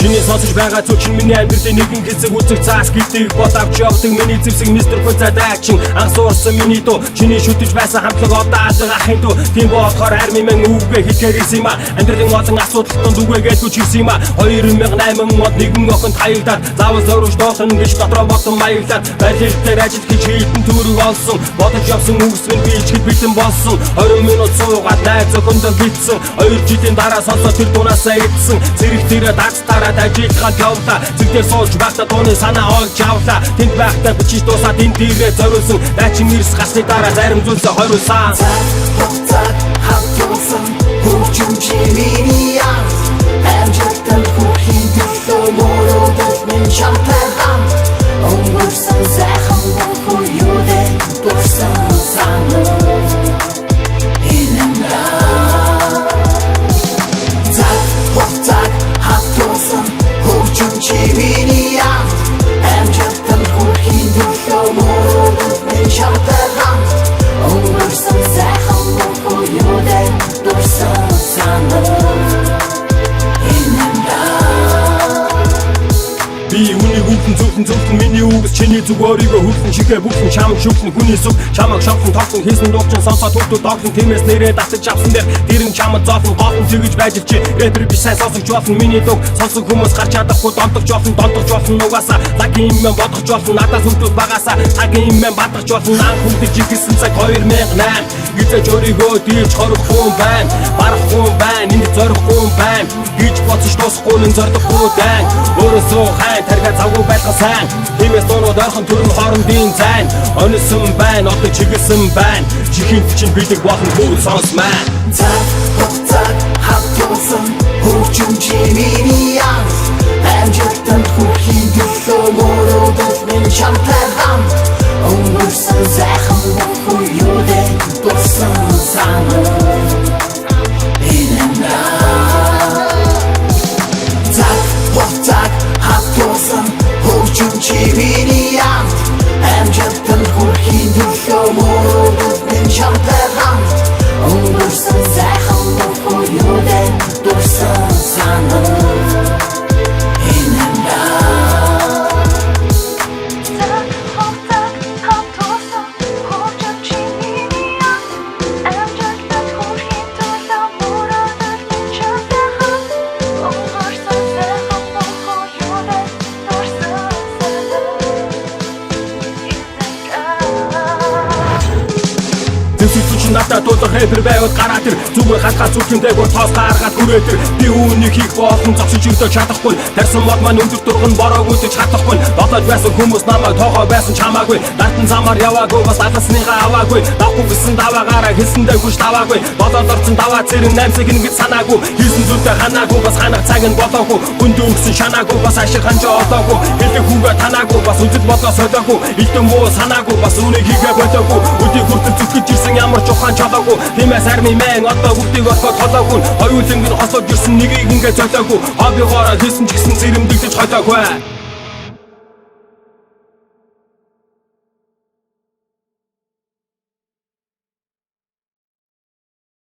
Чиний сонсож байгаа зүйл чинь миний амьдралын нэгэн хэсэг үзэг цаас гэлтийг бод авч явдаг миний зэвсэг мистер Фузад акшн анх суурсан миний дуу чиний шүтэж байсан хамтлаг одаад байгаа ахын дуу тийм болохоор арми мэн үгээ хэлэхээр ирсэн юм а амьдралын олон асуудалтанд үгээгээд үч ирсэн юм а 2008 онд нэгэн охин таялдаад заавал зориулж доолно гэж дотроо бодсон маяглаад байлил дээр ажил хийж хийдэн төрөг олсон бодож явсан үгсгэн би ичгэд битэн болсон 20 минут суугаад найз охиндоо битсэн 2 жилийн дараа сонсоо тэр дунаасаа идсэн зэрэг тэрэ дагцтараад ажилтгаал явлаа зэгдэр суулж байхдаа дууны санаа олж авлаа тэнд байхдаа бичиж дуусаад энэ дээрээ зориулсан дайчин ирс гасны дараа зарим зүйлсээ хориулсан цаг хавтуулсан хөгжим чимийн амжилтанд хүрэхин төлөө мөрөөдөл минь шамтайхан өнгөрсөн сайхан бүхүүдэд дурсан санаа цаг хавтуулсан хөгжим чимийн амжилтанд хүрэхин төлөө мөрөөдөл минь шамтайхан өнгөрсөн сайхан бүхүүдэд дурсан санаа би үнийг зөвхөн миний үгс чиний зүг өөрийгөө хүлэн шигээ бүхэн чам шүлэн хүний сүг чамаг шавхан тогтон хийсэн дуучин сонсоод хөлтөд доглон тиймээс нэрээ татаж авсан дээр дэрэн чамд зоолон гоолн тэгэж байж чи рэпер би сайн сонсож болно миний дуу сонсон хүмүүс гарч чадахгүй донтогч болно нугасаа лагийн юм бодох болно надаас өвдөд багасаа цагийн юм бадгаж болно наан хүмдэж ирсэн цаг 2008 гизэж өөрийгөө дийлж хорхгүй байна барахгүй байна энд зорихгүй байна гэж бодсож дуусахгүй нь зордохгүй дан өөрөөсөө хай тарга завгүй байлгаа сайн тиймээс дуунууд ойрхон төрөн хоорондын зайн онсон байна одоо чиглэсэн байна чихийн чинь бэлэг болон бүр сонс маань цаг хавтуулсан хөгжим чимийн амжилтанд хүрэхин төлөө мөрөөдөл минь шамтайхан өнгөрсөн сайхан бүхүүдэд дурсан санаа хөгжим чимийн амжилтанд хүрэхин төлөө мөрөөдөл минь шамтайхан өнгөрсөн сайхан бүхүүдэд дурсан санаа надад дуулах рэпер байвал гараа тэр зүгээр хатгаа зүгтэмдэг бол тоос гаргаад хүрээ тэр би үүнийг хийх болон зогсож ирдэ чадахгүй тарсан мод маань өндөр дурган бороо үдэж чадахгүй бодож байсан хүмүүс намайг тоогоо байсан чамаагүй дартан замаар яваагүй бас алсныгаа аваагүй давхгүй гэсэн даваагаараа хэлсэндээ хүч таваагүй бодоод орсон даваа зэрэг наймсаг ингэж санаагүй хийсэн зүйлдээ ханаагүй бас ханах цаг нь болоогүй хүндээ өгсөн шанаагүй бас ашиг ханжаа олоогүй хэлдэг хүүгээ танаагүй бас үзэл бодлоо солиогүй илтэн муу санаагүй бас үүнийг хийгээ болоогүй өдий хүртэл зүтгэж ирсэн ямар ч ухаан чалаагүй тиймээс арми мэн одоо бүгдийг олоход холоогүй хоёуланг нь хосоод ирсэн нэгийг ингээд золоогүй хоббигоороо хийсэн ч гэсэн зэрэмдэгдэж хойлоогүй